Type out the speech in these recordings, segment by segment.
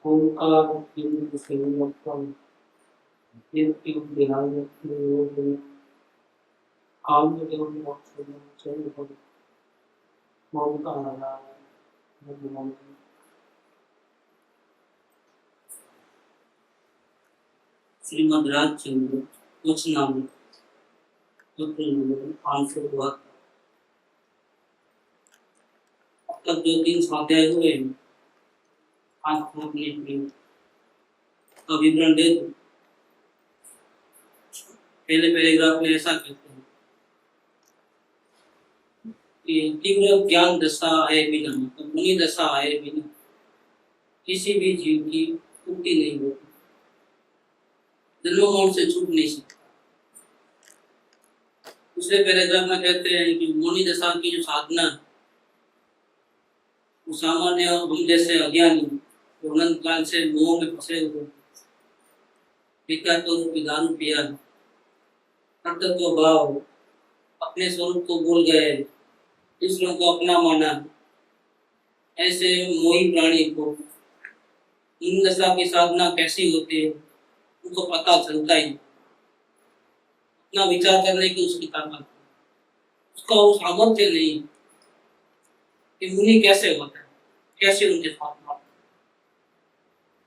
ओंकार बिंदु श्रीमत्तम कीर्तिं विनायक आनंदं मोक्षं चैव ओंकाराय। श्रीमद् राजचंद्र वचनामृत आंसर हुआ। अब तक जो 3 स्वाध्याय हुए आज अपने का विवरण दे दो। पहले पैराग्राफ में ऐसा कहते हैं कि तीव्र ज्ञान दशा है बिना, तो मुनि दशा है बिना किसी भी जीव की मुक्ति नहीं होती, जन्म मौत से छूट नहीं सकता। दूसरे पैराग्राफ में कहते हैं कि मुनि दशा की जो साधना वो सामान्य हम जैसे अज्ञानी अनंत काल से मोह में फंसे हुए विकार रूपी दारू पिया कर्तव्य भाव अपने स्वरूप को भूल गए, दूसरों को अपना माना, ऐसे मोही प्राणी को इन दशा की साधना कैसी होती है उनको पता चलता ही। अपना विचार करने की उसकी ताकत, उसका वो सामर्थ्य नहीं कि मुनि कैसे होता है, कैसे उनके साथ बात,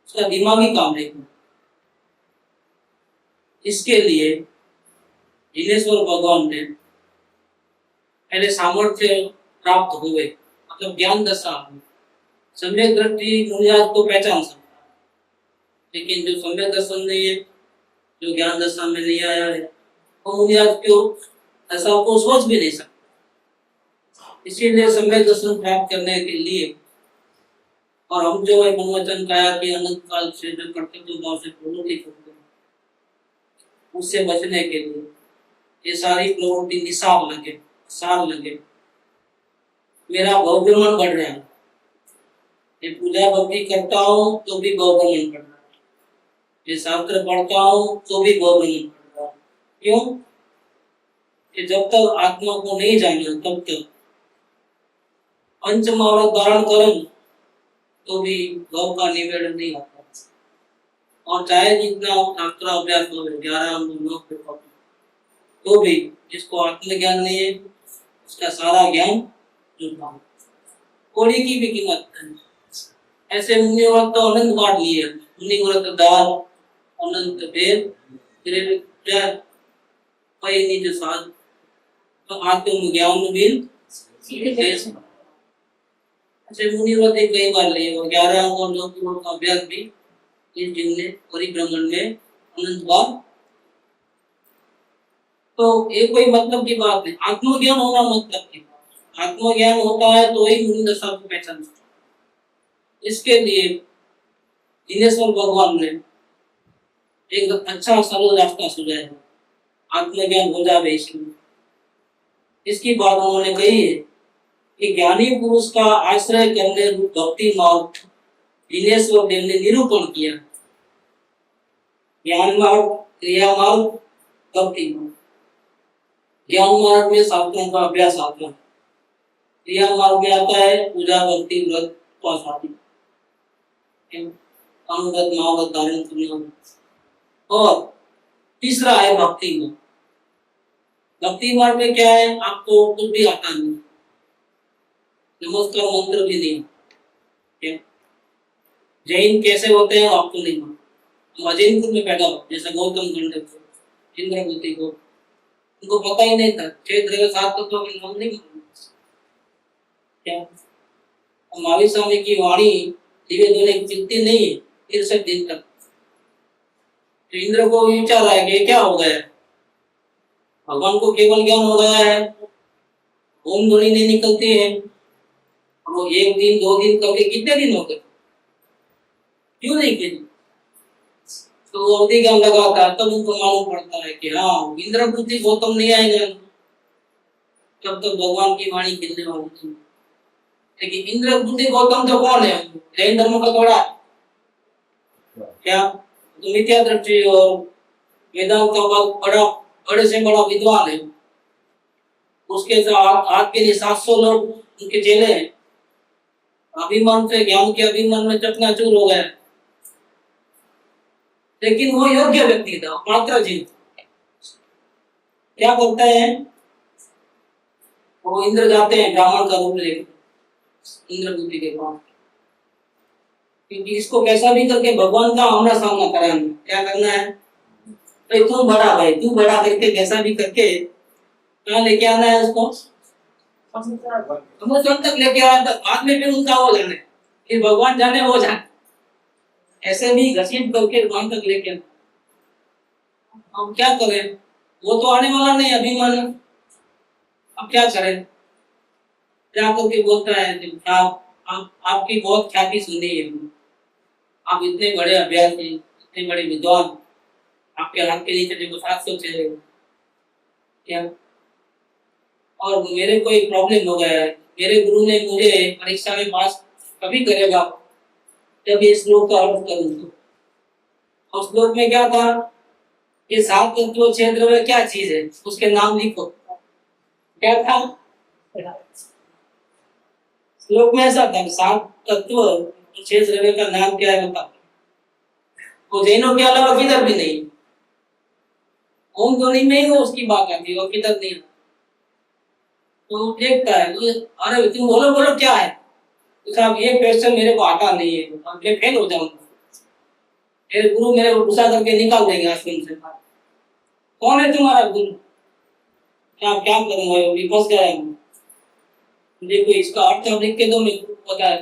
उसका दिमागी काम नहीं। इसके लिए जिनेश्वर भगवान ने पहले सामर्थ्य प्राप्त हुए, मतलब ज्ञान दशा सम्यक दृष्टि मुनियाद को पहचान सकता है, लेकिन जो सम्यक दर्शन नहीं है, जो ज्ञान दशा में नहीं आया है, वो मुनियाद क्यों दशा को सोच भी नहीं सकता। इसीलिए सम्यक दर्शन प्राप्त करने के लिए और हम जो है मनोवचन कहा कि अनंत काल से जो कर्तव्य भाव से प्रवृत्ति करते हैं उससे बचने के लिए ये सारी प्रवृत्ति निसार लगे, सार लगे। मेरा भवभ्रमण बढ़ रहा है, ये पूजा भक्ति करता हूँ तो भी भवभ्रमण बढ़ रहा है, ये शास्त्र पढ़ता हूँ तो भी भवभ्रमण बढ़ रहा है। क्यों? कि जब तक आत्मा को नहीं जाना तब तक पंच महावरत धारण करें तो भी भव का निवेदन नहीं आता। और चाहे जितना शास्त्र अभ्यास हो 11 अंग 9 पे तो भी जिसको आत्मज्ञान नहीं है उसका सारा ज्ञान झूठा, कोड़ी की भी कीमत नहीं। ऐसे मुनि व्रत तो अनंत बांट लिए, मुनि व्रत दार अनंत वेद निज साध तो आत्म ज्ञान बिन ऐसे मुनि व्रत कई बार लिए और 11 अंग और 9 गुणों का अभ्यास भी इस जीव ने परिभ्रमण में अनंत बार। तो ये कोई मतलब की बात नहीं, आत्मज्ञान होना मतलब की बात। आत्मज्ञान होता है तो ही मुनि दशा को पहचान सकता है। इसके लिए जिनेश्वर भगवान ने एक अच्छा सरल रास्ता सुझाया, आत्मज्ञान हो जाए इसमें। इसकी बात उन्होंने कही है कि ज्ञानी पुरुष का आश्रय करने रूप भक्ति मार्ग जिनेश्वर देव ने निरूपण किया। ज्ञान मार्ग, क्रिया मार्ग, भक्ति मार्ग। ज्ञान मार्ग में शास्त्रों का अभ्यास आता है, क्रिया मार्ग में आता है पूजा भक्ति व्रत उपास आदि अनुगत महावत धारण करना, और तीसरा है भक्ति मार्ग। भक्ति मार्ग में क्या है, आपको कुछ भी आता नहीं, नमस्कार मंत्र भी नहीं, जैन कैसे होते हैं आपको नहीं मालूम, हम अजैन कुल में पैदा हो, जैसे गौतम गंडक को, इंद्रभूति को, उनको पता ही नहीं था 6 द्रव्य 7 तत्वों के नाम नहीं मालूम। क्या महावीर स्वामी की वाणी दिव्य दोने चित्ती नहीं है 63 दिन तक। तो इंद्र को विचार आया कि क्या हो गया, भगवान को केवल ज्ञान हो गया है, ओम ध्वनि नहीं निकलती है, वो 1 दिन 2 दिन करके कितने दिन हो गए, क्यों नहीं किए? तो अवधि ज्ञान लगाता तब उनको मालूम पड़ता है कि हाँ इंद्र बुद्धि गौतम नहीं आएगा तब तक भगवान की वाणी गिरने वाली थी। लेकिन इंद्र बुद्धि गौतम तो कौन है, जैन धर्म का थोड़ा क्या, तो मिथ्या दृष्टि और वेदांत का बड़ा बड़े से बड़ा विद्वान है, उसके साथ आपके लिए 700 लोग उनके चेले हैं, अभिमान से, ज्ञान के अभिमान में चकनाचूर हो गया, लेकिन वो योग्य व्यक्ति था, मात्र जीव। क्या करता है वो? इंद्र जाते हैं ब्राह्मण का रूप लेकर इंद्र बुद्धि के पास, क्योंकि इसको कैसा भी करके भगवान का आमना सामना कराना। क्या करना है? भाई तू बड़ा, भाई तू बड़ा करके कैसा भी करके कहाँ लेके आना है उसको? समुद्र तक लेके आया, बाद में फिर उनका वो जाने, फिर भगवान जाने वो जाने, ऐसे भी घसीट करके भगवान तक लेके आना। अब क्या करें? वो तो आने वाला नहीं, अभिमान। अब क्या करें? क्या करके बोलता है, आप आपकी बहुत ख्याति सुनी है, आप इतने बड़े अभ्यासी, इतने बड़े विद्वान, आपके हाथ के नीचे देखो 700 चेहरे, क्या? और मेरे को एक प्रॉब्लम हो गया है, मेरे गुरु ने मुझे परीक्षा में पास कभी करेगा जब ये श्लोक का अर्थ करूं तो। और श्लोक में क्या था? ये 7 तत्व क्षेत्र में क्या चीज है, उसके नाम लिखो। क्या था श्लोक में? ऐसा था 7 तत्व क्षेत्र का नाम क्या है बता। वो जैनों के अलावा किधर भी नहीं, ओम ध्वनि में ही वो उसकी बात आती है और किधर नहीं। तो देखता है तो अरे तुम बोलो बोलो क्या है, तो साहब ये क्वेश्चन मेरे को आता नहीं है, मैं फेल हो जाऊंगा, मेरे गुरु मेरे को गुस्सा करके निकाल देंगे आश्रम से। कौन है तुम्हारा गुरु? क्या करूंगा, ये फंस गया है। देखो इसका अर्थ लिख के दो, मेरे को पता है।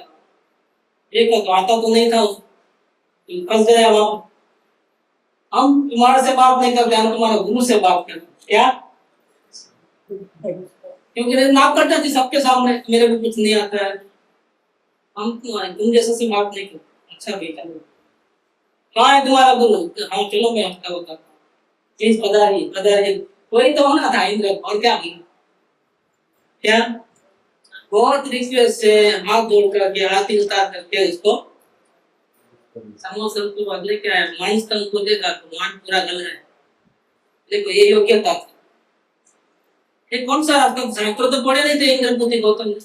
देखो तो आता तो नहीं था, फंस गया वहां। हम तुम्हारे से बात नहीं करते, हम तुम्हारे गुरु से बात करते। क्या? क्योंकि ना करता थी सबके सामने, मेरे को कुछ नहीं आता है, हम तुम जैसे से बात नहीं करते। अच्छा बेटा, कहाँ है तुम्हारा गुरु? हाँ चलो मैं आपका बताता हूँ, प्लीज पधारिए पधारिए। कोई तो होना था इंद्र, और क्या बोला? क्या? बहुत रिक्वेस्ट से हाथ जोड़ करके, हाथ उतार करके उसको समोसन को बदले क्या है, मान स्तंभ को देखा तो मान पूरा गल रहा है। देखो ये योग्यता थी। ये कौन सा रास्ता? शास्त्र तो पढ़े नहीं थे इंद्र बुद्धि गौतम ने।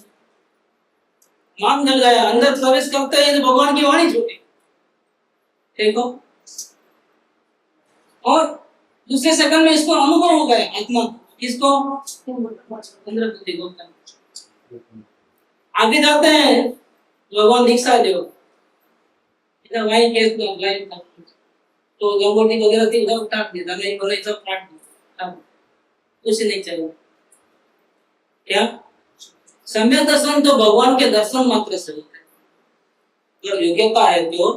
मान गल गया, अंदर प्रवेश करते ही तो भगवान की वाणी छूटी। देखो, और दूसरे सेकंड में इसको अनुभव हो गया आत्मा, किसको? इंद्र बुद्धि गौतम। आगे जाते हैं, भगवान दीक्षा दो, इधर वाइन केस में वाइन का तो गंगोटी वगैरह थी उधर उतार दिया, नहीं बोले सब काट दिया, अब कुछ नहीं चाहिए। क्या? सम्यक दर्शन तो भगवान के दर्शन मात्र से होते हैं, अगर योग्यता है तो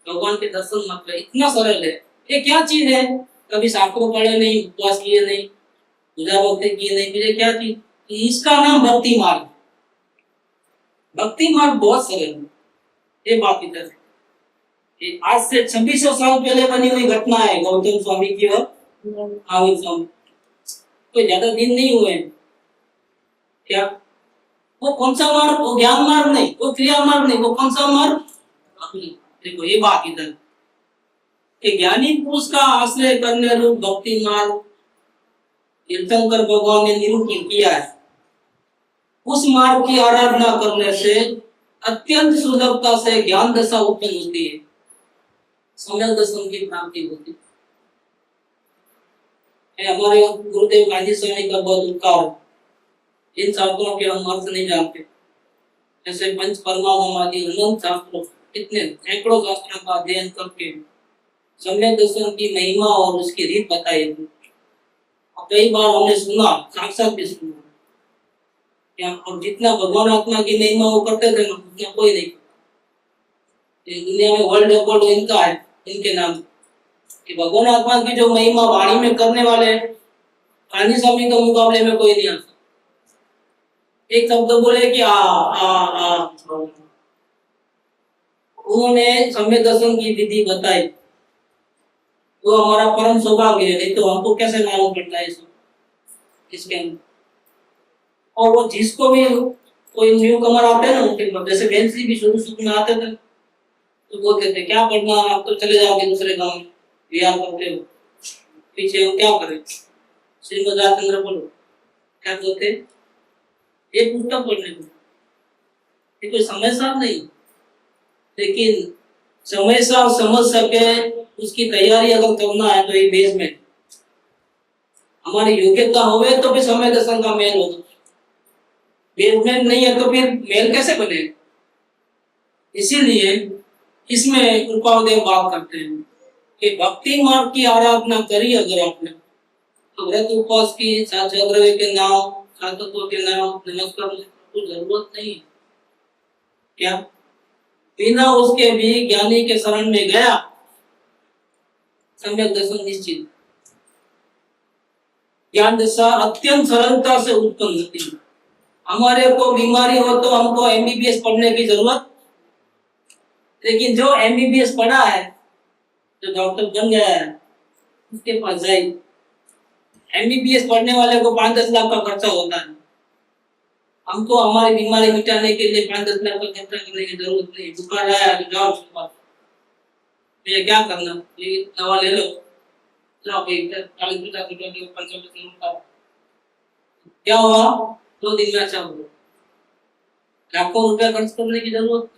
भगवान के दर्शन मात्र। इतना सरल है। ये क्या चीज है? कभी शास्त्रों पढ़े नहीं, उपवास किए नहीं, पूजा भक्ति किए नहीं, मुझे क्या चीज? इसका नाम भक्ति मार्ग। भक्ति मार्ग बहुत सरल है। ये बात इधर है, आज से 2600 साल पहले बनी हुई घटना है गौतम स्वामी की और महावीर स्वामी, कोई ज्यादा दिन नहीं हुए। क्या? वो कौन सा मार्ग? वो ज्ञान मार्ग नहीं, वो क्रिया मार्ग नहीं, वो कौन सा मार्ग? देखो ये बात इधर कि ज्ञानी पुरुष का आश्रय करने रूप भक्ति मार्ग तीर्थंकर भगवान ने निरूपित किया है। उस मार्ग की आराधना करने से अत्यंत सुलभता से ज्ञान दशा उत्पन्न होती है, सम्यक दर्शन की प्राप्ति होती है। हमारे गुरुदेव गांधी स्वामी का बहुत उपकार, इन शास्त्रों के हम अर्थ नहीं जानते, जैसे पंच परमाणु आदि अनंत शास्त्रों, कितने सैकड़ों शास्त्रों का अध्ययन करके सम्यक दर्शन की महिमा और उसकी रीत बताई। कई बार हमने सुना, साक्षात भी सुना, और जितना भगवान आत्मा की महिमा वो करते थे ना, उतना कोई नहीं करता। दुनिया में वर्ल्ड रिकॉर्ड इनका है, इनके नाम कि भगवान आत्मा की जो महिमा वाणी में करने वाले गांधी स्वामी के मुकाबले में कोई नहीं आता। एक शब्द बोले कि आ उन्होंने सम्यक दर्शन की विधि बताई, वो हमारा परम सौभाग्य है, नहीं तो हमको कैसे मालूम पड़ता है सब इसके अंदर। और वो जिसको भी कोई न्यू कमर आते हैं ना, उनके जैसे बेंसी भी शुरू में आते थे तो बोलते थे क्या पढ़ना, आप तो चले जाओगे दूसरे गांव में, बिहार करते हो, पीछे हो क्या करें, श्रीमद रामचंद्र बोलो, क्या बोलते ये पुस्तक पढ़ने को। ये कोई समझदार नहीं, लेकिन समझदार समझ सके उसकी तैयारी अगर करना है तो ये बेस में हमारी योग्यता होवे तो भी समय दर्शन का मेल होगा। बेसमेंट नहीं है तो फिर मेल कैसे बनेगा? इसीलिए इसमें कृपादेव बात करते हैं कि भक्ति मार्ग की आराधना करी अगर आपने तो व्रत उपवास की साथ जागरण के नाम साधकों के नाम नमस्कार को जरूरत नहीं है। क्या बिना उसके भी ज्ञानी के शरण में गया सम्यक दर्शन निश्चित। ज्ञान दशा अत्यंत सरलता से उत्पन्न होती है। हमारे को बीमारी हो तो हमको एमबीबीएस पढ़ने की जरूरत, लेकिन जो एमबीबीएस पढ़ा है जो डॉक्टर बन गया है उसके पास जाइए। एमबीबीएस पढ़ने वाले को 5-10 लाख का खर्चा होता है। हमको हमारी बीमारी मिटाने के लिए 5-10 लाख का खर्चा करने की जरूरत नहीं। बुखार आया तो जाओ उसके पास, ये क्या करना, ये दवा ले लो, लाओ एक 40-50 रुपये की 50 का क्या हुआ, 2 दिन में अच्छा हो गया। लाखों रुपया खर्च करने की जरूरत।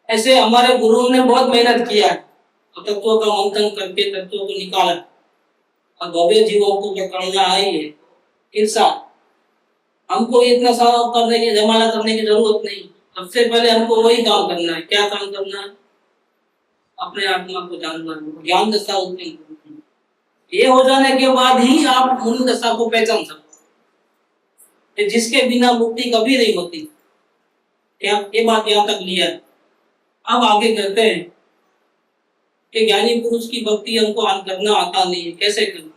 ऐसे हमारे गुरुओं ने बहुत मेहनत किया है और तत्वों का मंथन करके तत्वों को निकाला और भव्य जीवों को पकड़ना आई है इंसान। हमको इतना सारा करने की जमाना करने की जरूरत नहीं। सबसे पहले हमको वही काम करना है। क्या काम करना है? अपने आत्मा को जानना है, ज्ञान दशा उत्पन्न करनी है। ये हो जाने के बाद ही आप मूल दशा को पहचान सकते, जिसके बिना मुक्ति कभी नहीं होती। क्या ये बात यहाँ तक लिया? अब आगे करते हैं कि ज्ञानी पुरुष की भक्ति हमको करना आता नहीं है, कैसे करना,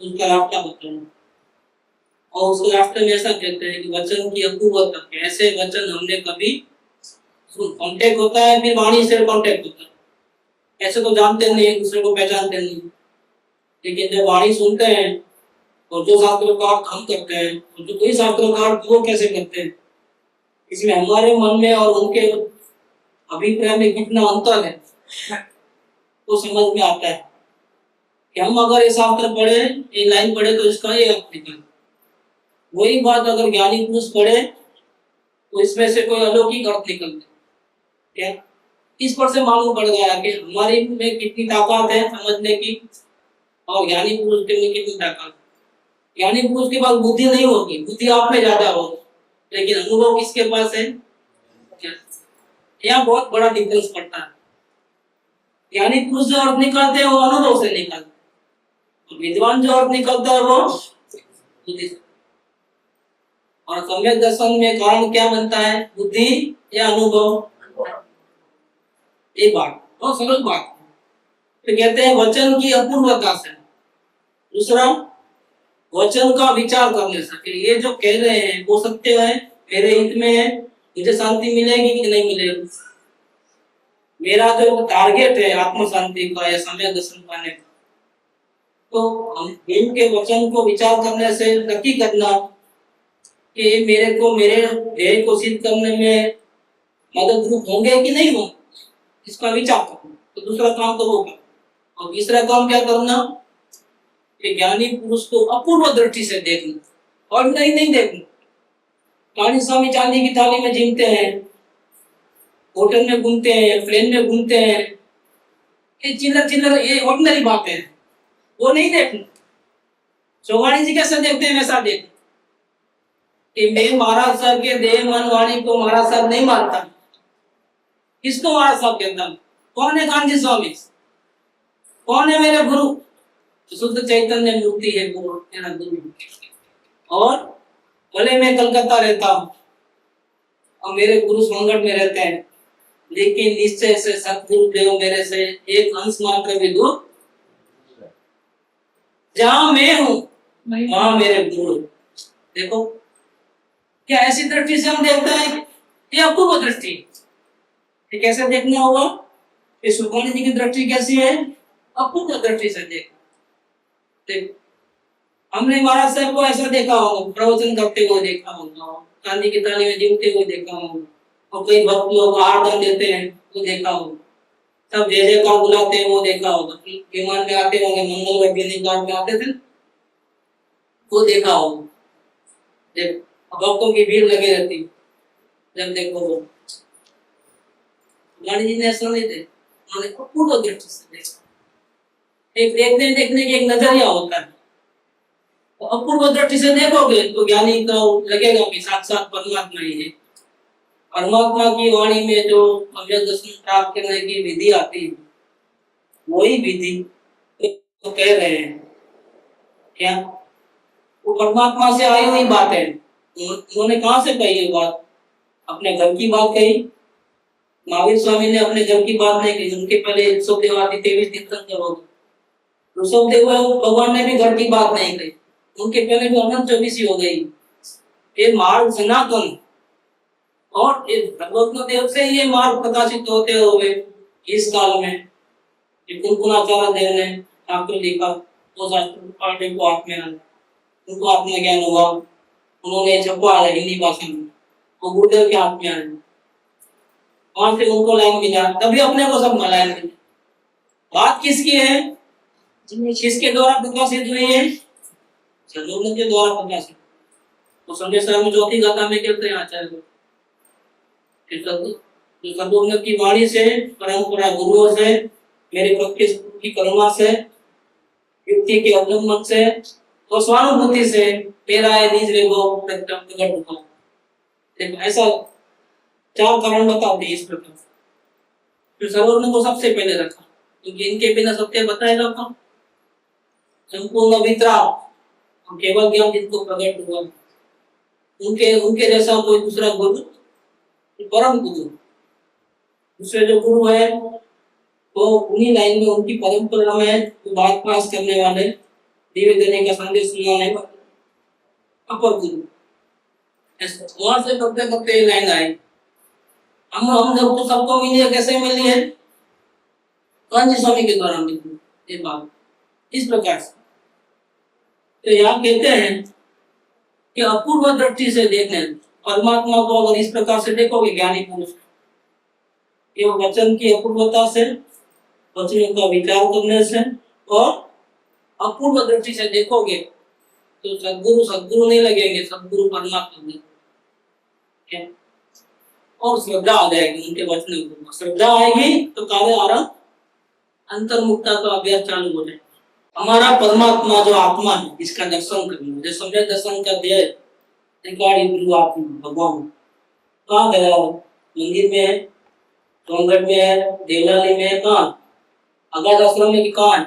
उसका रास्ता बताना। और उसके रास्ते में ऐसा कहते हैं कि वचन की अपूर्वता, ऐसे वचन हमने कभी कांटेक्ट होता है, फिर वाणी से कांटेक्ट होता है। ऐसे तो जानते नहीं, एक दूसरे को पहचानते नहीं, लेकिन जब वाणी सुनते हैं और जो शास्त्रकार हम करते हैं और जो कोई शास्त्रकार वो कैसे करते हैं, इसमें हमारे मन में और उनके अभिप्राय में कितना अंतर है वो समझ में आता है कि हम अगर ये शास्त्र पढ़े, ये लाइन पढ़े तो इसका ये अर्थ निकले। वही बात अगर ज्ञानी पुरुष पढ़े तो इसमें से कोई अलौकिक अर्थ निकलते। क्या इस पर से मालूम पड़ गया कि हमारी में कितनी ताकत है समझने की और ज्ञानी पुरुष के में कितनी ताकत। ज्ञानी पुरुष के पास बुद्धि नहीं होगी, बुद्धि आप में ज्यादा होगी, लेकिन अनुभव किसके पास है? यहाँ बहुत बड़ा डिफरेंस पड़ता है। ज्ञानी पुरुष जो अर्थ निकालते हैं वो अनुभव से निकालते हैं, विद्वान जो अर्थ निकलता है वो बुद्धि से। और सम्यक दर्शन में कारण क्या बनता है? बुद्धि या अनुभव? एक बात बहुत सरल बात। तो कहते हैं वचन की अपूर्वता से। दूसरा, वचन का विचार करने से ये जो कह रहे हैं वो सत्य है, मेरे हित में है, मुझे शांति मिलेगी कि नहीं मिलेगी। मेरा जो टारगेट है आत्म शांति का या सम्यक दर्शन पाने का, तो हम इनके वचन को विचार करने से नक्की करना कि मेरे को मेरे ध्येय को सिद्ध करने में मदद रूप होंगे कि नहीं होंगे, इसका विचार करना। तो दूसरा काम तो होगा। और तीसरा काम क्या करना कि ज्ञानी पुरुष को अपूर्व दृष्टि से देखना और नहीं देखना। पानी स्वामी चांदी की थाली में जीमते हैं, होटल में घूमते हैं, प्लेन में घूमते हैं, ये चिल्लर ये ऑर्डिनरी बात है, वो नहीं देखना। चौहानी जी कैसे देखते हैं वैसा देखना कि मैं महाराज साहब के देह मन वाणी को महाराज साहब नहीं मानता। किसको महाराज साहब कहता? कौन है गांधी स्वामी? कौन है मेरे गुरु? शुद्ध चैतन्य मूर्ति है गुरु, मेरा गुरु। और भले मैं कलकत्ता रहता हूँ और मेरे गुरु सोनगढ़ में रहते हैं, लेकिन निश्चय से सतगुरु देव मेरे से एक अंश मात्र भी दूर। जहां मैं हूं वहां मेरे गुरु। देखो क्या ऐसी दृष्टि से हम देखते हैं? ये अपूर्व दृष्टि। ये कैसे देखना होगा? ये सुखमणि जी की दृष्टि कैसी है? अपूर्व दृष्टि से देखना। हमने महाराज साहब को ऐसा देखा होगा, प्रवचन करते हुए देखा होगा, चांदी की थाली में जीमते हुए देखा होगा, और कई भक्त लोग आरदान देते हैं वो देखा होगा, सब जय जयकार बुलाते हैं वो देखा होगा, विमान में आते होंगे, मंगल में बिजली गार्ड में आते थे वो देखा होगा। भक्तों की भीड़ लगी रहती, जब देखो गांधी जी ने ऐसा नहीं थे, उन्होंने पूर्ण दृष्टि से देखा। एक देखने की एक नजरिया होता है, तो अपूर्व दृष्टि से देखोगे तो ज्ञानी को लगेगा कि साक्षात परमात्मा ही है। परमात्मा की वाणी में जो सम्यक दर्शन प्राप्त करने की विधि आती है, वही विधि तो कह रहे हैं क्या, वो परमात्मा से आई हुई बात है। उन्होंने कहाँ से कही ये बात? अपने घर की बात कही। महावीर स्वामी ने अपने घर की बात नहीं कही, उनके पहले 100 आदि 23 तीर्थंकर हो गए। ऋषभदेव भगवान ने भी घर की बात नहीं कही, उनके पहले भी अनंत 24 हो गई। ये मार्ग सनातन, और भगवत देव से ये मार्ग प्रकाशित होते हुए इस काल में कुलकुलाचार्य देव ने शास्त्र लिखा, तो शास्त्र पढ़ने को हाथ में आया, उनको आत्मज्ञान हुआ, उन्होंने छपा हिंदी भाषा में, वो गुरुदेव के हाथ में आया, वहां से उनको लाइन मिला, तभी अपने को सब लाइन मिली। बात किसकी है? किसके द्वारा प्रकाशित हुई है? सदगुरु के द्वारा प्रकाशित। तो संदेश में ज्योति गाथा में कहते हैं आचार्य सदगुरु की वाणी से, परंपरा गुरुओं से, मेरे भक्ति की करुणा से, युक्ति के अवलंबन से और स्वानुभूति से मेरा है निज वेगो प्रकट हुआ। देखो ऐसा 4 कारण बताते हैं इस प्रकार। फिर सरोवर ने को सबसे पहले रखा, क्योंकि इनके बिना सत्य बताएगा कौन? संपूर्ण वितराग, केवल ज्ञान जिनको प्रकट हुआ, उनके जैसा कोई दूसरा गुरु, परम गुरु, दूसरे जो गुरु है वो उन्हीं लाइन में, उनकी परंपरा में बात पास करने वाले, दिव्य देने का संदेश सुनाने वाले अपर गुरु। वहां से करते करते लाइन आई। हम जब तो सबको मिली, कैसे मिली है? कांची स्वामी के द्वारा मिली ये बात इस प्रकार से। तो यहाँ कहते हैं कि अपूर्व दृष्टि से देखने, परमात्मा को अगर इस प्रकार से देखोगे ज्ञानी पुरुष, ये वचन की अपूर्वता से, वचनों का विचार करने से, और अपूर्व दृष्टि से देखोगे तो सदगुरु नहीं लगेंगे, सदगुरु परमात्मा नहीं। और श्रद्धा आ जाएगी उनके वचनों को, श्रद्धा आएगी तो कार्य आरंभ, अंतर्मुखता का अभ्यास चालू हो जाएगा। हमारा परमात्मा जो आत्मा है, इसका दर्शन करना, जो सम्यक दर्शन का ध्येय गुरु आत्मा भगवान कहाँ गया? मंदिर में है, सोनगढ़ में है, देवलाली में है, कहाँ? अगाध आश्रम में कहाँ है?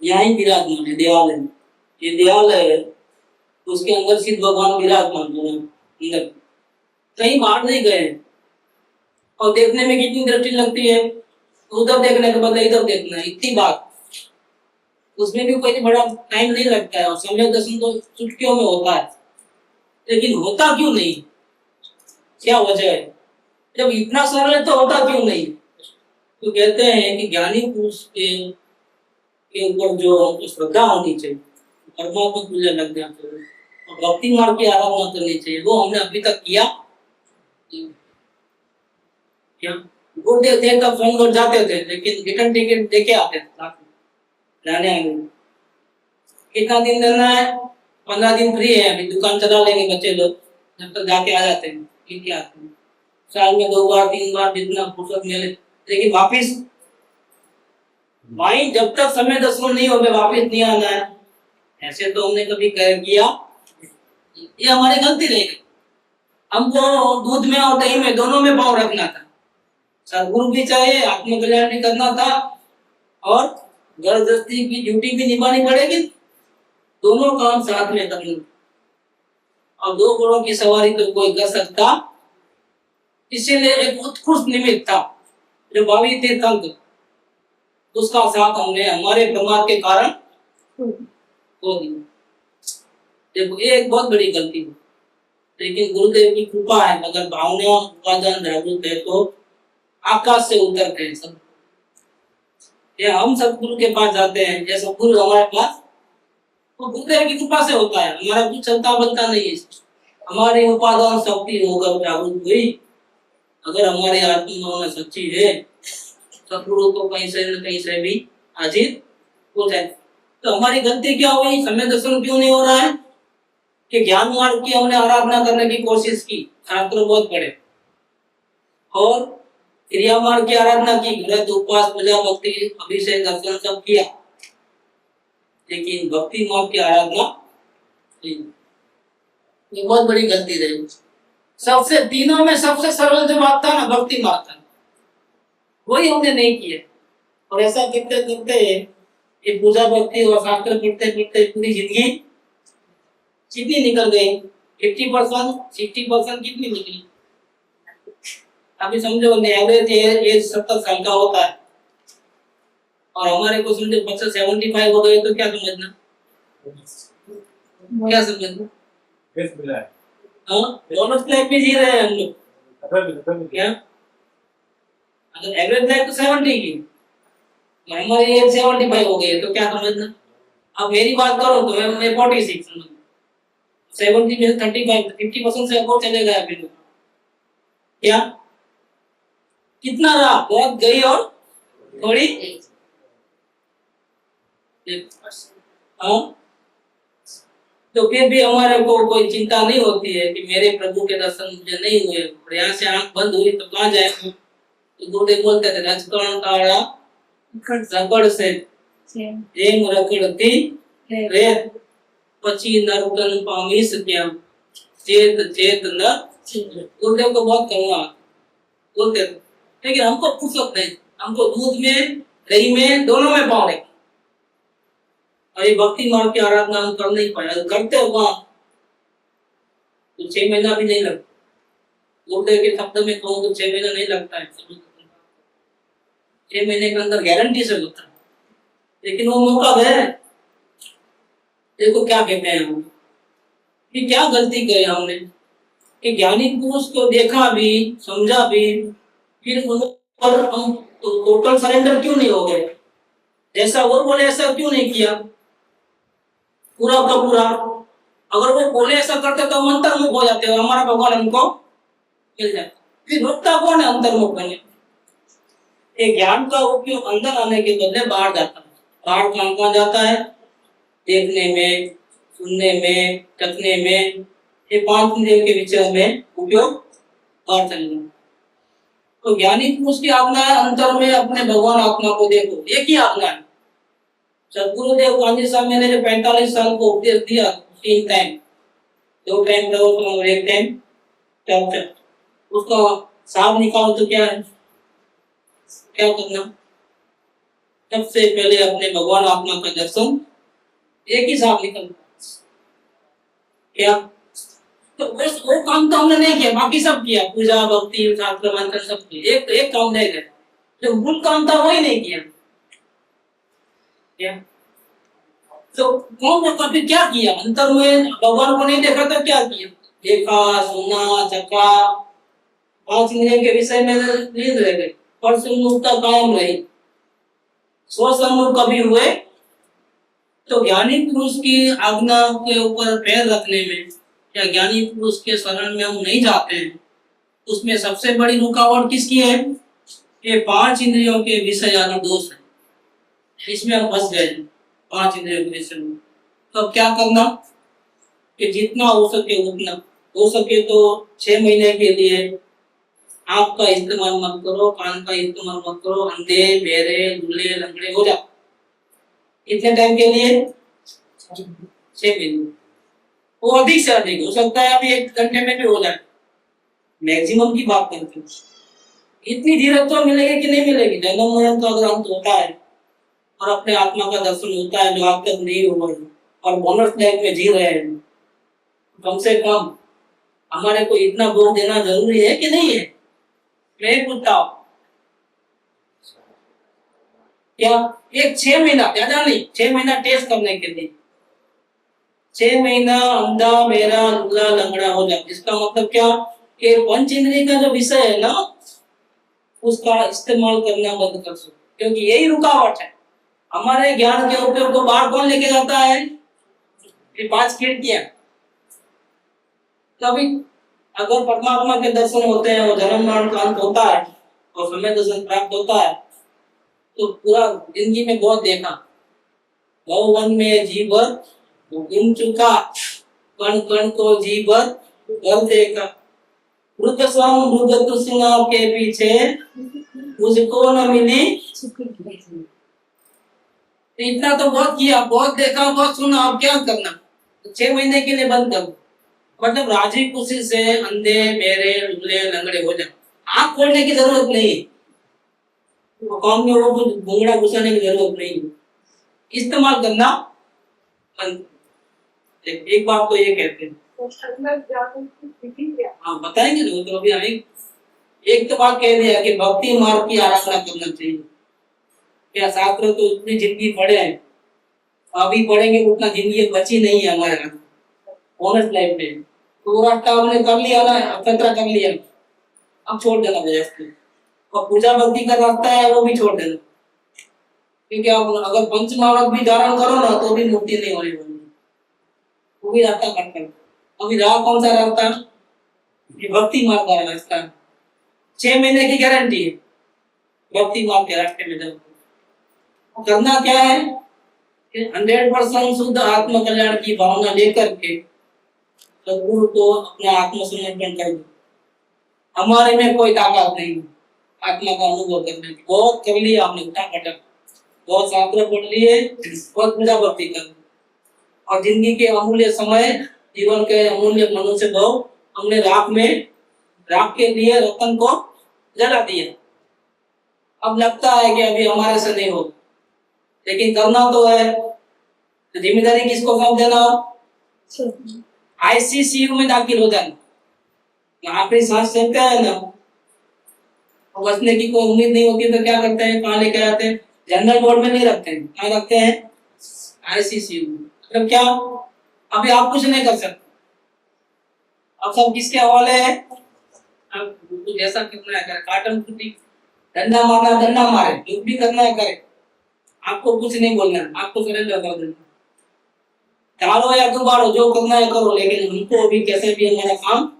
यहाँ ही विराजमान है, देवालय में। ये देवालय है, उसके अंदर सिद्ध भगवान विराजमान है अंदर, कहीं बाहर नहीं गए। और देखने में कितनी दृष्टि लगती है, उधर देखने के बदले इधर देखना है, इतनी बात। उसमें भी कोई बड़ा टाइम नहीं लगता है, और सम्यक दर्शन तो चुटकियों में होता है। लेकिन होता क्यों नहीं? क्या वजह है? जब इतना सरल है तो होता क्यों नहीं? तो कहते हैं कि ज्ञानी पुरुष के ऊपर जो श्रद्धा होनी चाहिए, परमात्मा पूजा लग जाना चाहिए, और भक्ति मार्ग की आराधना करनी चाहिए, वो हमने अभी तक किया क्या? गुरुदेव देव का फोन कर जाते थे, लेकिन रिटर्न टिकट देके आते थे रहने आने। कितना दिन रहना है? 15 दिन फ्री है, अभी दुकान चला लेंगे बच्चे लोग, जब तक जाके आ जाते हैं, ठीक है आते हैं। साल में 2 बार 3 बार जितना फुर्सत मिले, लेकिन वापिस भाई जब तक समय दर्शन नहीं हो गए वापिस नहीं आना है। ऐसे तो हमने कभी किया, ये हमारी गलती रही। हमको दूध में और दही में दोनों में पाँव रखना था, सदगुरु भी चाहिए, आत्मकल्याण भी करना था, और घर गृहस्थी की ड्यूटी भी निभानी पड़ेगी, दोनों काम साथ में करना। और 2 घोड़ों की सवारी तो कोई कर सकता, इसीलिए एक उत्कृष्ट निमित्त था जो भावी तीर्थंकर, उसका साथ हमने हमारे प्रमाद के कारण खो दिया। देखो ये एक बहुत बड़ी गलती है, लेकिन गुरुदेव की कृपा है, अगर भावना उपादान जागरूक है तो आकाश से उतरते हैं सब। ये हम सदगुरु के पास जाते हैं, या सदगुरु हमारे पास, तो गुरुदेव की कृपा से होता है, हमारा कुछ चलता बनता नहीं है। हमारी उपादान शक्ति होकर जागरूक हुई, अगर हमारी आत्मा सच्ची है, सदगुरु को कहीं से न कहीं से भी हाजिर हो जाए। तो हमारी गलती क्या हुई? समय दर्शन क्यों नहीं हो रहा है? कि ज्ञान मार्ग की हमने आराधना करने की कोशिश की, शास्त्र बहुत पढ़े, और क्रिया मार्ग की आराधना की, व्रत उपवास पूजा भक्ति अभिषेक दर्शन सब किया, लेकिन भक्ति मार्ग की आराधना नहीं। ये बहुत बड़ी गलती रही। सबसे तीनों में सबसे सरल जो बात था ना, भक्ति मार्ग था, वही हमने नहीं किया। और ऐसा करते करते ये पूजा भक्ति और शास्त्र पढ़ते पढ़ते पूरी जिंदगी कितनी निकल गई, 50% 60% कितनी निकली। अभी समझो एवरेज एज 70 साल का होता है, और हमारे को समझो 75 हो गए, तो क्या समझना, क्या समझना, हाँ बोनस लाइफ में जी रहे हैं हम लोग। क्या अगर एवरेज लाइफ तो 70 की, हमारी एज 75 हो गई, तो क्या समझना। अब मेरी बात करो तो मैं 46 समझ, 70 में 35 50% से अबव चले गए अभी लोग। क्या कितना रहा, बहुत गई और थोड़ी, हाँ। तो फिर भी हमारे को कोई चिंता नहीं होती है कि मेरे प्रभु के दर्शन मुझे नहीं हुए, और यहाँ से आंख बंद हुई तो कहाँ जाए। तो गुरुदेव बोलते थे, रजकण काड़ा रगड़ से एम रगड़ती रेत, पची नरतन पामीस क्या चेत चेत न। गुरुदेव को बहुत करुणा बोलते थे, लेकिन हमको फुर्सत नहीं, हमको दूध में दही में दोनों में पाओ नहीं। और ये भक्ति मार्ग की आराधना हम कर नहीं पाए, करते हो वहां तो 6 महीना भी नहीं लगता। गुरुदेव के शब्द में कहूँ तो 6 महीना नहीं लगता है, 6 महीने के अंदर गारंटी से होता है। लेकिन वो मौका गया, देखो क्या कहते हैं हम कि क्या गलती की हमने कि ज्ञानी पुरुष को देखा भी समझा भी, फिर उन पर हम तो टोटल सरेंडर क्यों नहीं हो गए, जैसा वो बोले ऐसा क्यों नहीं किया पूरा का पूरा। अगर वो बोले ऐसा करते तो हम अंतर्मुख हो जाते, हमारा भगवान हमको मिल जाता। फिर रुकता कौन है अंतर्मुख बने। ये ज्ञान का उपयोग अंदर आने के बदले बाहर जाता है। बाहर कहाँ जाता है, देखने में, सुनने में, चखने में, ये 5 इंद्रियों के विषय में उपयोग बाहर चलेगा। तो ज्ञानी पुरुष की आज्ञा है अंतर में अपने भगवान आत्मा को देखो, एक ही आज्ञा है। सदगुरुदेव गांधी साहब ने जो 45 साल को उपदेश दिया, 3 टाइम, 2 टाइम प्रवचन और 1 टाइम चर्चा, उसका सार निकालो तो क्या है, क्या करना। सबसे पहले अपने भगवान आत्मा का दर्शन, एक ही सार निकलता क्या। तो वो काम तो हमने नहीं किया, बाकी सब किया, पूजा भक्ति शास्त्र मंत्र सब किया, एक काम नहीं गए, जो मूल काम था वही नहीं किया। क्या तो कौन कभी क्या किया, अंतर में भगवान को नहीं देखा तो क्या किया, देखा सुना चखा, 5 इंद्रियों के विषय में लीन रह गए, पर सम्मुखता कायम रही, स्वसम्मुख कभी हुए। तो ज्ञानी पुरुष की आज्ञा के ऊपर पैर रखने में या ज्ञानी पुरुष के शरण में हम नहीं जाते हैं, उसमें सबसे बड़ी रुकावट किसकी है, ये 5 इंद्रियों के विषय यानी दोष है, इसमें हम फंस गए 5 इंद्रियों के विषय में। तो क्या करना कि जितना हो सके उतना, हो सके तो 6 महीने के लिए आँख का इस्तेमाल मत करो, कान का इस्तेमाल मत करो, अंधे बहरे लूले लंगड़े हो जाओ। इतने टाइम के लिए 6 महीने, वो अधिक से अधिक हो सकता है, अभी 1 घंटे में भी हो जाए, मैक्सिमम की बात करते हैं। इतनी धीरज तो मिलेगी कि नहीं मिलेगी, जन्म मरण तो अगर अंत होता है और अपने आत्मा का दर्शन होता है जो आप तक नहीं हुआ है और बोनस लाइफ में जी रहे हैं, कम से कम हमारे को इतना बोल देना जरूरी है कि नहीं है। मैं पूछता हूँ क्या, एक 6 महीना, ज्यादा नहीं, 6 महीना टेस्ट करने के लिए, 6 महीना अंधा मेरा लूला लंगड़ा हो जाए, इसका मतलब क्या कि पंच इंद्रिय का जो विषय है ना, उसका इस्तेमाल करना बंद कर सकते, क्योंकि यही रुकावट है हमारे ज्ञान के उपयोग को। बाहर कौन लेके जाता है, ये 5 खिड़कियां। कभी अगर परमात्मा के दर्शन होते हैं, वो जन्म मरण का अंत होता है और समय दर्शन प्राप्त होता है, तो पूरा जिंदगी में बहुत देखा, भवन में जीवन घूम चुका, कण कण को जी भर देखा, वृद्ध स्वयं वृद्ध तृष्णा के पीछे मुझको न मिली। इतना तो बहुत किया, बहुत देखा, बहुत सुना, अब क्या करना? 6 महीने के लिए बंद कर दो। मतलब राजी खुशी से अंधे मेरे लुगड़े लंगड़े हो जाए, आंख खोलने की जरूरत नहीं, अकाउंट में वो कुछ घूंगड़ा घुसाने की जरूरत नहीं, इस्तेमाल करना बंद। एक बात तो ये कहते हैं, हाँ बताएंगे ना, तो अभी हमें एक तो बात कह दिया कि भक्ति मार्ग की आराधना करना चाहिए। क्या शास्त्र तो उतनी जिंदगी पढ़े हैं, अभी पढ़ेंगे उतना जिंदगी बची नहीं है हमारे हाथ, ऑनेस्ट लाइफ में पूरा काम ने कर लिया ना, अखतरा कर लिया, अब छोड़ देना बजाय, और पूजा भक्ति का रास्ता है वो भी छोड़ देना, क्योंकि आप अगर पंचमावक भी धारण करो ना तो भी मुक्ति नहीं होने वाली, वो भी रास्ता कट कर। अभी राह कौन सा रास्ता? ये भक्ति मार्ग का रास्ता, 6 महीने की गारंटी है भक्ति मार्ग के रास्ते में। जब करना क्या है कि 100% शुद्ध आत्म कल्याण की भावना लेकर के सदगुरु को अपना आत्मसमर्पण कर दो। हमारे में कोई ताकत नहीं आत्मा का अनुभव करने की, बहुत कर लिया हमने उठा पटक, बहुत शास्त्र पढ़ लिए, बहुत पूजा भक्ति कर, और जिंदगी के अमूल्य समय, जीवन के अमूल्य मनुष्य भाव हमने राख के लिए रतन को जला दिया। अब लगता है कि अभी हमारे से नहीं हो, लेकिन करना तो है, तो जिम्मेदारी किसको सौंप देना? आईसीसीयू में दाखिल हो जाना, आखिरी सांस चलता है ना, बचने की कोई उम्मीद नहीं होती तो क्या करते हैं, कहाँ लेके आते हैं? जनरल वार्ड में नहीं रखते हैं, कहाँ रखते हैं? आईसीसीयू। मतलब क्या? अभी आप कुछ नहीं कर सकते, अब सब किसके हवाले है? अब जैसा करना है करे, काटन कुटी डंडा मारना डंडा मारे, जो भी करना है करे, आपको कुछ नहीं बोलना, आपको सरेंडर कर देना, चारो या दुबारो जो करना है करो, लेकिन हमको अभी कैसे भी हमारा काम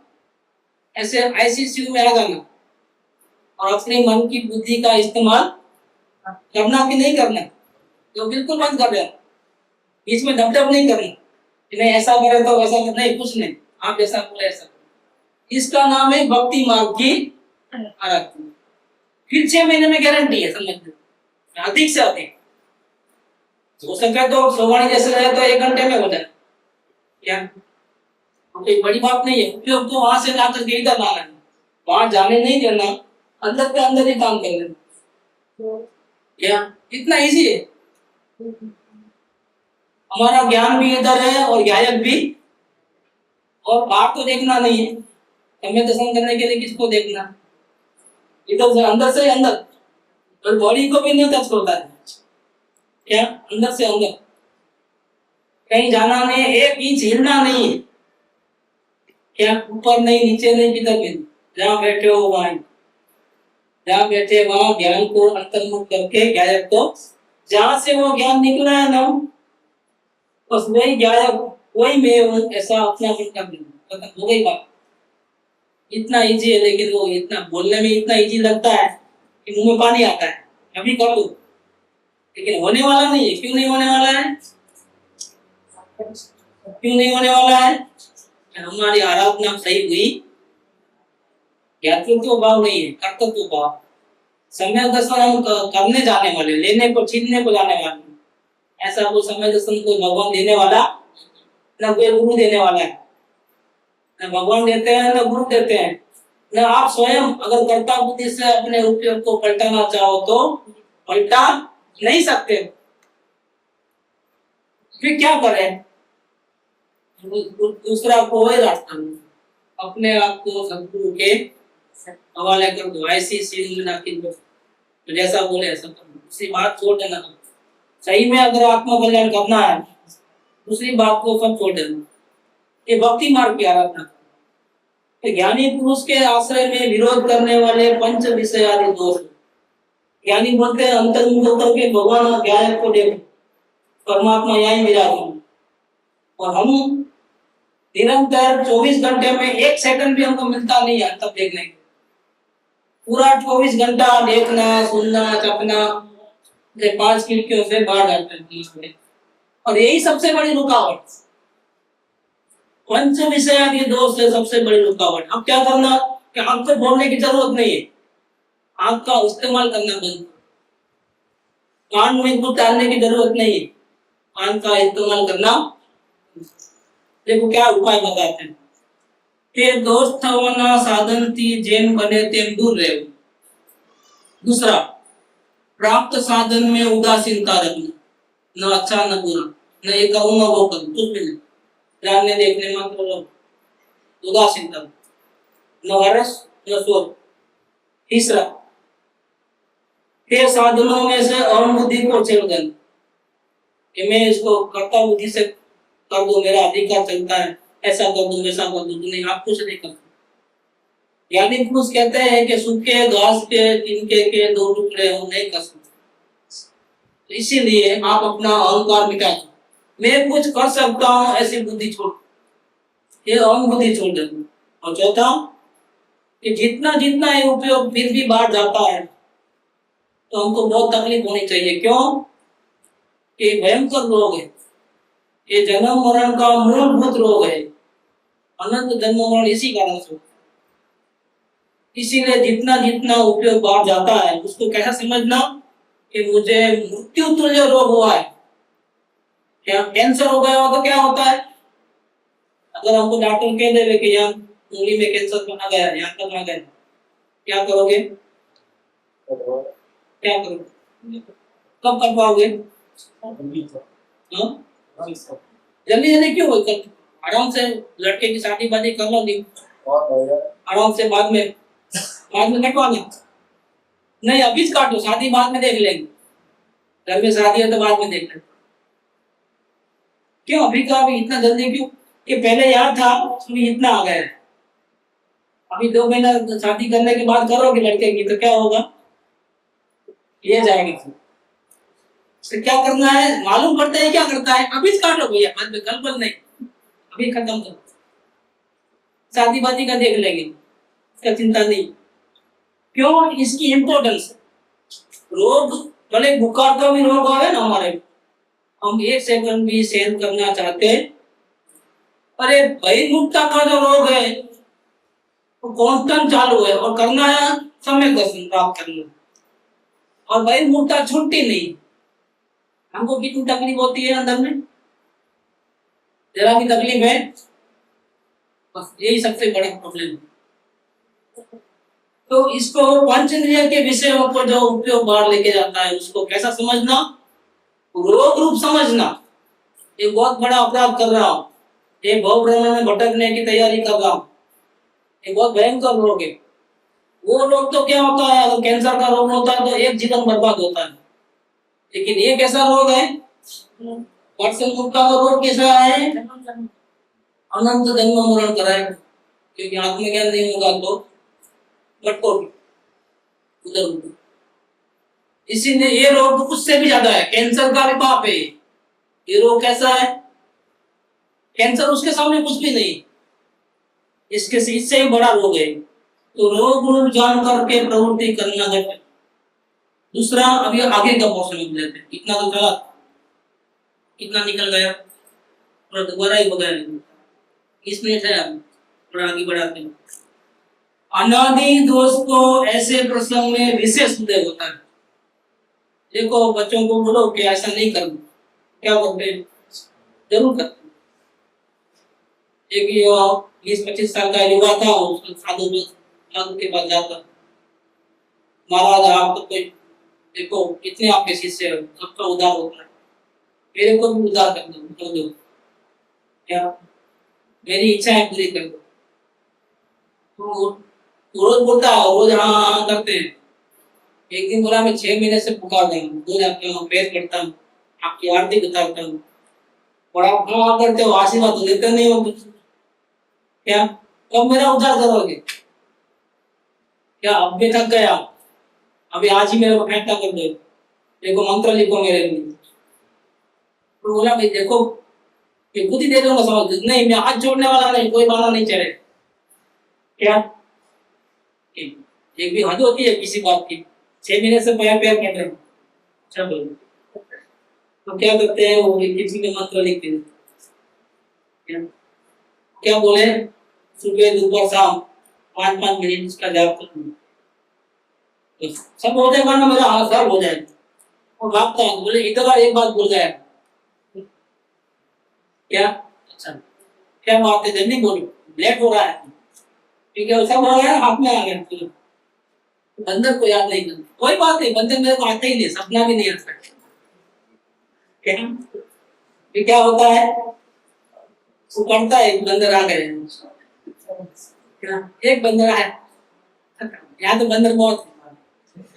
ऐसे आईसीसीयू में आ जाना, और अपने मन की बुद्धि का इस्तेमाल करना कि नहीं करना, तो बिल्कुल बंद कर देना, बीच में दबदब नहीं करना, नहीं ऐसा करे तो वैसा नहीं, कुछ नहीं, आप जैसा बोले ऐसा। इसका नाम है भक्ति मार्ग की आराधना। फिर 6 महीने में गारंटी है, समझ लो, अधिक से अधिक हो सके तो सोवाणी जैसे रहे तो 1 घंटे में हो जाए, क्या कोई बड़ी बात नहीं है। उपयोग तो वहां से लाकर के इधर लाना है, वहां जाने नहीं देना, अंदर के अंदर ही काम कर लेना, क्या इतना इजी है। हमारा ज्ञान भी इधर है और गायक भी, और बाहर तो देखना नहीं है, हमें दर्शन करने के लिए किसको देखना? इधर से अंदर से अंदर, और बॉडी को भी नहीं टच होता है, क्या अंदर से अंदर, कहीं जाना नहीं, 1 इंच हिलना नहीं है, क्या ऊपर नहीं नीचे नहीं, किधर भी, जहाँ बैठे हो वहां, जहाँ बैठे वहां ज्ञान को अंतर्मुख करके गायक को, जहां से वो ज्ञान निकला है ना, बस वही गायक, वही मैं हूँ, ऐसा अपना मन कर देना, खत्म हो गई बात। इतना इजी है, लेकिन वो इतना बोलने में इतना इजी लगता है कि मुंह में पानी आता है, अभी कर लो, लेकिन होने वाला नहीं है। क्यों नहीं होने वाला है? क्यों नहीं होने वाला है? हमारी आराधना सही हुई, ज्ञातृत्व भाव नहीं है, कर्तृत्व भाव, समय दर्शन हम करने जाने वाले, लेने को छीनने को जाने वाले, ऐसा वो समय दर्शन को भगवान देने वाला न कोई गुरु देने वाला है, न भगवान देते हैं न गुरु देते हैं, न आप स्वयं अगर कर्ता बुद्धि से अपने उपयोग को पलटाना चाहो तो पलटा नहीं सकते। फिर क्या करें? दूसरा कोई रास्ता नहीं, अपने आप को सदगुरु के हवाले कर दो, आईसीसीयू में दाखिल कर, तो जैसा बोले ऐसा कर दो, दूसरी बात छोड़ देना। सही में अगर आत्म कल्याण करना है, दूसरी बात को सब छोड़ देना। ये भक्ति मार्ग की आराधना। तो ज्ञानी पुरुष के आश्रय में विरोध करने वाले पंच विषय आदि दोष, ज्ञानी बोलते हैं अंतर्मुख होकर के भगवान और ज्ञान को देखो, परमात्मा यहीं विराजमान, और हम निरंतर 24 घंटे में 1 सेकंड भी हमको मिलता नहीं है तब देखने को, पूरा 24 घंटा देखना सुनना चखना, 5 खिड़कियों से बाहर जाते हैं, और यही सबसे बड़ी रुकावट। पंच विषय ये दोस्त है सबसे बड़ी रुकावट। अब क्या करना कि आपको बोलने की जरूरत नहीं है, आपका इस्तेमाल करना बंद, कान में कुछ डालने की जरूरत नहीं है, कान का इस्तेमाल करना। देखो क्या उपाय बताते हैं कि दोस्त थवाना साधन थी जेम बने तेम दूर रहे। दूसरा, प्राप्त साधन में उदासीनता रखना, न अच्छा न बुरा, न ये करूँ न वो करूँ, कुछ भी नहीं, जानने देखने मात्र लोग, उदासीनता, न हर्ष न शोक। तीसरा, के साधनों में से अहम को छेड़न, कि मैं इसको कर्ता बुद्धि से कर दूं, मेरा अधिकार चलता है, ऐसा कर दूं वैसा कर दूं, नहीं आप कुछ नहीं करते। ज्ञानी पुरुष कहते हैं कि सूखे घास के तिनके के दो टुकड़े हम नहीं कर सकते, तो इसीलिए आप अपना अहंकार मिटा दो, मैं कुछ कर सकता हूं ऐसी बुद्धि छोड़, ये अहम बुद्धि छोड़ देना। और चौथा, कि जितना जितना ये उपयोग फिर भी बढ़ जाता है तो हमको बहुत तकलीफ होनी चाहिए। क्यों? ये भयंकर रोग है, ये जन्म मरण का मूलभूत रोग है, अनंत जन्म मरण इसी कारण से। इसीलिए जितना जितना उपयोग बढ़ जाता है उसको कैसा समझना कि मुझे मृत्यु तुल्य रोग हुआ है। क्या कैंसर हो गया हो तो क्या होता है? अगर हमको डॉक्टर कह देवे कि यहाँ उंगली में कैंसर बना गया, यहाँ तक आ गया, क्या करोगे? क्या करोगे? कब कर पाओगे? जल्दी जल्दी क्यों हो? आराम से लड़के की शादी बादी कर लो, नहीं आराम से बाद में कटवा लो। नहीं अभी काटो, शादी बाद में देख लेंगे, घर में शादी है तो बाद में देख लेंगे। क्यों अभी का अभी इतना जल्दी क्यों? कि पहले याद था अभी इतना आ गया, अभी 2 महीना शादी करने के बाद करोगे लड़के की तो क्या होगा? ये जाएगी। तो क्या करना है मालूम पड़ता है, क्या करता है अभी काटो भैया, बाद में कल नहीं, अभी खत्म करो, शादी बादी का देख लेंगे, इसका चिंता नहीं। क्यों? इसकी इम्पोर्टेंस। रोग भले बुखार का भी रोग है ना हमारे, हम 1 सेकंड भी सहन करना चाहते, अरे बहिर्मुखता का जो रोग है वो कांस्टेंट चालू है और करना है समय दर्शन प्राप्त करना, और बहिर्मुखता छूटती नहीं। हमको कितनी तकलीफ होती है अंदर में, जरा भी तकलीफ है, बस यही सबसे बड़ा प्रॉब्लम है। तो इसको पंच इंद्रिय के विषयों को जो उपयोग बाहर लेके जाता है उसको कैसा समझना? रोग रूप समझना। ये बहुत बड़ा अपराध कर रहा हूं, ये भव भ्रमण में भटकने की तैयारी कर रहा हूं, ये बहुत भयंकर रोग है। वो रोग तो क्या होता है, अगर कैंसर का रोग होता है तो एक जीवन बर्बाद होता है, लेकिन ये कैसा रोग है? वर्षन मुक्ता का रोग कैसा है? अनंत जन्म मरण कराएगा, क्योंकि आत्मज्ञान नहीं होगा तो भटकोगे उधर उधर। इसीलिए ये रोग उससे भी ज्यादा है, कैंसर का भी पाप है। ये रोग कैसा है? कैंसर उसके सामने कुछ भी नहीं, इसके इससे भी बड़ा रोग है। तो रोग रूप जान करके प्रवृत्ति करना है। दूसरा, अभी आगे का पोर्शन लिख लेते हैं, इतना तो चला, कितना निकल गया, और दोबारा ही हो गया, 20 मिनट है, थोड़ा आगे बढ़ाते हैं। अनादि दोष को ऐसे प्रसंग में विशेष उदय होता है। देखो बच्चों को बोलो कि ऐसा नहीं करना, क्या करते हैं? जरूर करते। एक 20-25 साल का युवा था, उसको साधु के पास जाता, महाराज आप तो कोई देखो कितने आपके शिष्य हो, सबका उदार होता है, मेरे को भी उदार कर दो, क्या मेरी इच्छाएं पूरी कर दो। तो रोज बोलता है, रोज हाँ हाँ करते हैं। एक दिन बोला मैं 6 महीने से पुकार रहा हूँ, रोज आपके वहां पैर पड़ता हूँ, आपकी आरती उतारता हूँ, और आप हाँ करते हो, आशीर्वाद तो देते नहीं हो कुछ, क्या कब मेरा उद्धार करोगे? क्या अब भी थक गया, अभी आज ही मेरे को फैसला कर दो, देखो मंत्र लिखो मेरे लिए। तो बोला भाई देखो ये खुद ही दे दूंगा, समझ नहीं, मैं हाथ छोड़ने वाला नहीं, कोई बहाना नहीं चले। क्या एक भी हद होती है किसी बात की? 6 महीने से पैर पैर पड़ रहे हैं, चलो तो क्या करते हैं वो किसी में मंत्र लिखते हैं, क्या बोले, सुबह दोपहर शाम 5-5 मिनट इसका जाप करूँ तो सब हो जाएगा ना मेरा, हाँ सब हो जाएगा। और भागता है बोले इधर एक बात बोल गया क्या, अच्छा क्या बात है, जल्दी बोलो लेट हो रहा है, ठीक है सब हो गया, हाथ में आ गया। बंदर को याद नहीं करना, कोई बात नहीं, बंदर मेरे को आता ही नहीं, सपना भी नहीं आता। क्या ये क्या होता है, वो करता है, एक बंदर आ गए, क्या एक बंदर आया, यहाँ तो बंदर बहुत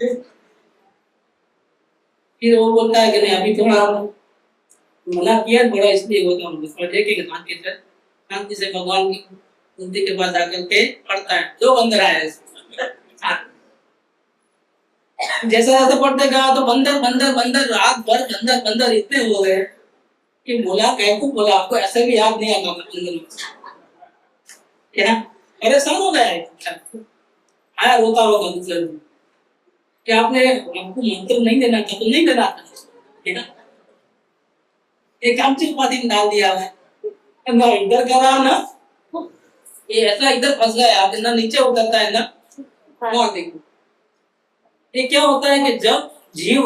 है। फिर वो बोलता है कि नहीं अभी थोड़ा मना किया बड़ा इसलिए होता हूँ, देखेंगे शांति से भगवान की मूर्ति के पास आकर के पढ़ता है, 2 बंदर आए। जैसा जैसा पढ़ते गया तो बंदर बंदर बंदर रात भर बंदर बंदर इतने हो गए कि बोला कैको बोला आपको ऐसे भी याद नहीं आता बंदर क्या, परेशान हो गया आया रोता रोता दूसरे कि आपने आपको मंत्र नहीं देना था तो नहीं देना था, ठीक है एक काम से उपाधि डाल दिया है ना, इधर करा ना ये ऐसा इधर फंस गया आप ना, नीचे उतरता है ना वहां देखो। ये क्या होता है कि जब जीव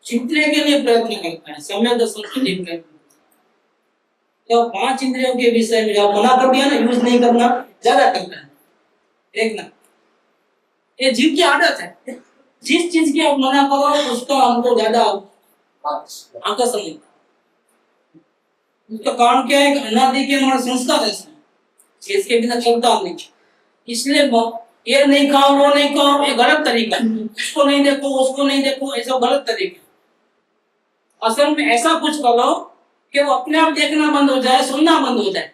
छिपने के लिए प्रयत्न करता है, समय दर्शन के लिए प्रयत्न, तो 5 इंद्रियों के विषय में जब मना कर दिया ना यूज नहीं करना, ज्यादा करता है, देखना ये जीव की आदत है, जिस चीज की आप मना करो उसका हमको ज्यादा आकर्षण होता है। उसका कारण क्या है, अनादि के हमारा संस्कार ऐसा है, इसके बिना चलता नहीं, इसलिए ये नहीं खाओ वो नहीं खाओ ये गलत तरीका है, उसको नहीं देखो उसको नहीं देखो ऐसा गलत तरीका। असल में ऐसा कुछ करो कि वो अपने आप देखना बंद हो जाए, सुनना बंद हो जाए।